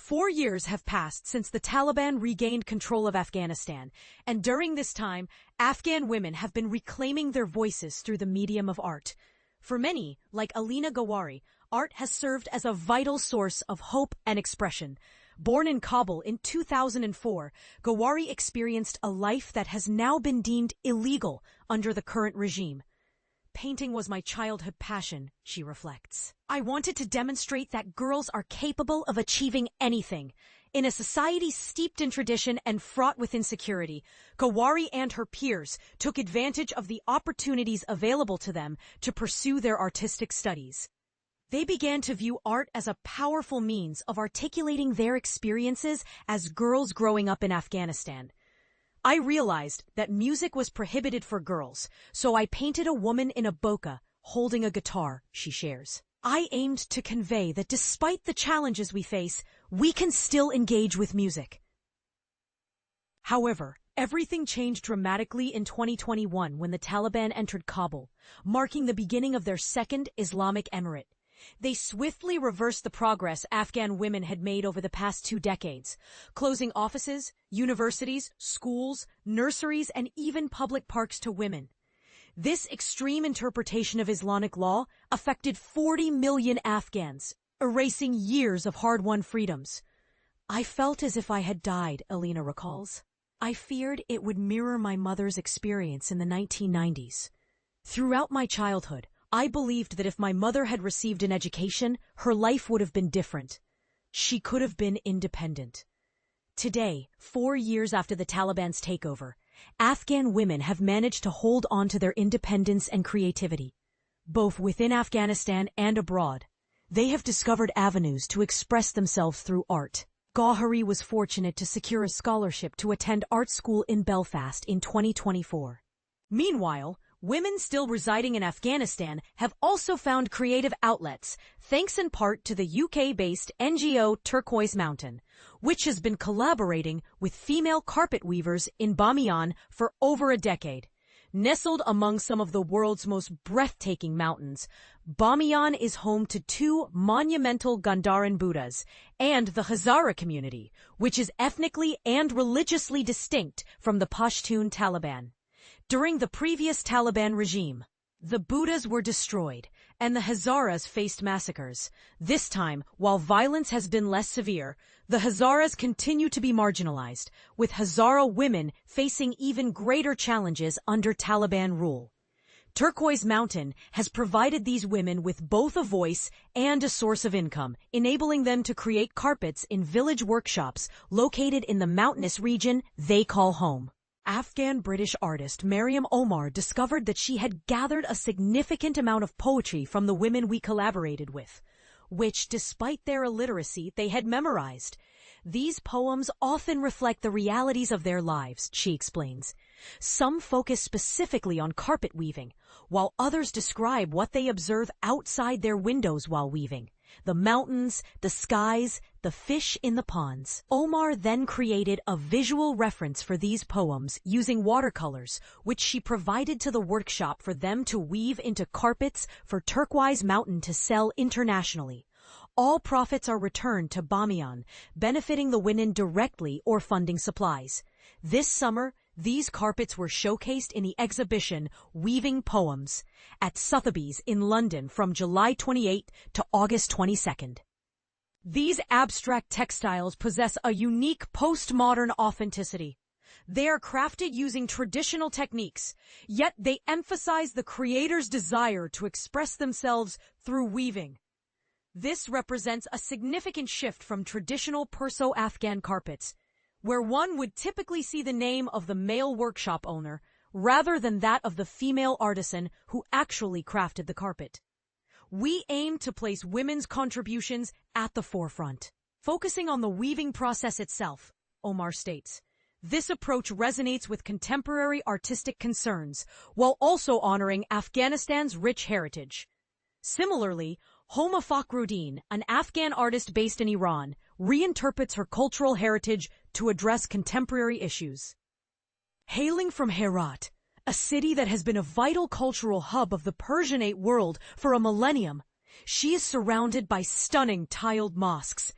4 years have passed since the Taliban regained control of Afghanistan, and during this time, Afghan women have been reclaiming their voices through the medium of art. For many, like Alina Gawhary, art has served as a vital source of hope and expression. Born in Kabul in 2004, Gawhary experienced a life that has now been deemed illegal under the current regime. Painting was my childhood passion, she reflects. I wanted to demonstrate that girls are capable of achieving anything. In a society steeped in tradition and fraught with insecurity, Gawhary and her peers took advantage of the opportunities available to them to pursue their artistic studies. They began to view art as a powerful means of articulating their experiences as girls growing up in Afghanistan. I realized that music was prohibited for girls, so I painted a woman in a burqa holding a guitar, she shares. I aimed to convey that despite the challenges we face, we can still engage with music. However, everything changed dramatically in 2021 when the Taliban entered Kabul, marking the beginning of their second Islamic emirate. They swiftly reversed the progress Afghan women had made over the past 2 decades, closing offices, universities, schools, nurseries, and even public parks to women. This extreme interpretation of Islamic law affected 40 million Afghans, erasing years of hard-won freedoms. I felt as if I had died, Alina recalls. I feared it would mirror my mother's experience in the 1990s. Throughout my childhood, I believed that if my mother had received an education, her life would have been different. She could have been independent. Today, 4 years after the Taliban's takeover, Afghan women have managed to hold on to their independence and creativity. Both within Afghanistan and abroad, they have discovered avenues to express themselves through art. Gawhary was fortunate to secure a scholarship to attend art school in Belfast in 2024. Meanwhile, women still residing in Afghanistan have also found creative outlets, thanks in part to the UK-based NGO Turquoise Mountain, which has been collaborating with female carpet weavers in Bamiyan for over a decade. Nestled among some of the world's most breathtaking mountains, Bamiyan is home to 2 monumental Gandharan Buddhas and the Hazara community, which is ethnically and religiously distinct from the Pashtun Taliban. During the previous Taliban regime, the Buddhas were destroyed and the Hazaras faced massacres. This time, while violence has been less severe, the Hazaras continue to be marginalized, with Hazara women facing even greater challenges under Taliban rule. Turquoise Mountain has provided these women with both a voice and a source of income, enabling them to create carpets in village workshops located in the mountainous region they call home. Afghan-British artist Maryam Omar discovered that she had gathered a significant amount of poetry from the women we collaborated with, which, despite their illiteracy, they had memorized. These poems often reflect the realities of their lives, she explains. Some focus specifically on carpet weaving, while others describe what they observe outside their windows while weaving. The mountains, the skies, the fish in the ponds. Omar then created a visual reference for these poems using watercolors, which she provided to the workshop for them to weave into carpets for Turquoise Mountain to sell internationally. All profits are returned to Bamiyan, benefiting the women directly or funding supplies. This summer, these carpets were showcased in the exhibition Weaving Poems at Sotheby's in London from July 28 to August 22. These abstract textiles possess a unique postmodern authenticity. They are crafted using traditional techniques, yet they emphasize the creator's desire to express themselves through weaving. This represents a significant shift from traditional Perso-Afghan carpets, where one would typically see the name of the male workshop owner rather than that of the female artisan who actually crafted the carpet. We aim to place women's contributions at the forefront, focusing on the weaving process itself, Omar states. This approach resonates with contemporary artistic concerns while also honoring Afghanistan's rich heritage. Similarly, Homa Fakhrodin, an Afghan artist based in Iran, reinterprets her cultural heritage to address contemporary issues. Hailing from Herat, a city that has been a vital cultural hub of the Persianate world for a millennium, she is surrounded by stunning tiled mosques,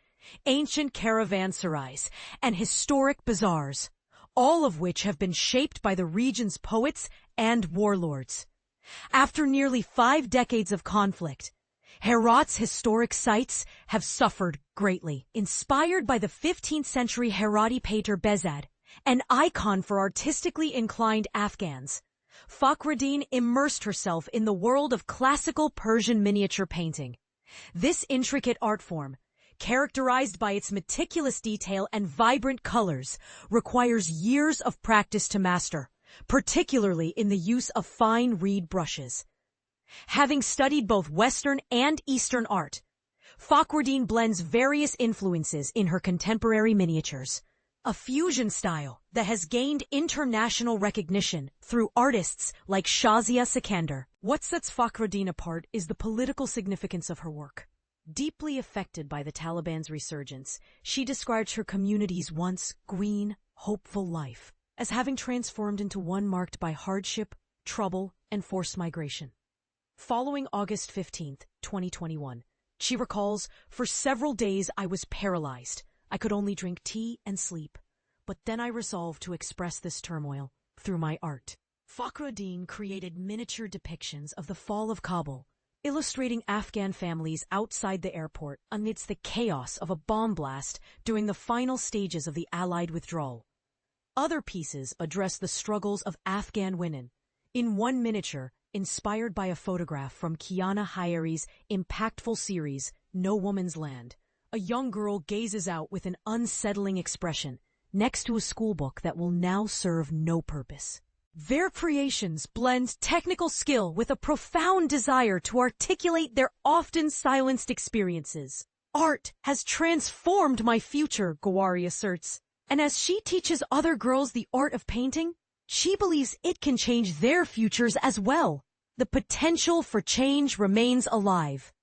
ancient caravanserais, and historic bazaars, all of which have been shaped by the region's poets and warlords. After nearly 5 decades of conflict, Herat's historic sites have suffered greatly. Inspired by the 15th century Herati painter Behzad, an icon for artistically inclined Afghans, Fakhrodin immersed herself in the world of classical Persian miniature painting. This intricate art form, characterized by its meticulous detail and vibrant colors, requires years of practice to master, particularly in the use of fine reed brushes. Having studied both Western and Eastern art, Fakhrodin blends various influences in her contemporary miniatures, a fusion style that has gained international recognition through artists like Shazia Sikandar. What sets Fakhrodin apart is the political significance of her work. Deeply affected by the Taliban's resurgence, she describes her community's once green, hopeful life as having transformed into one marked by hardship, trouble, and forced migration. Following August 15, 2021, she recalls, "For several days I was paralyzed. I could only drink tea and sleep. But then I resolved to express this turmoil through my art." Fakhrodin created miniature depictions of the fall of Kabul, illustrating Afghan families outside the airport amidst the chaos of a bomb blast during the final stages of the Allied withdrawal. Other pieces address the struggles of Afghan women. In one miniature, inspired by a photograph from Alina Gawhary's impactful series, No Woman's Land, a young girl gazes out with an unsettling expression next to a schoolbook that will now serve no purpose. Their creations blend technical skill with a profound desire to articulate their often silenced experiences. "Art has transformed my future," Gawhary asserts. And as she teaches other girls the art of painting, she believes it can change their futures as well. The potential for change remains alive.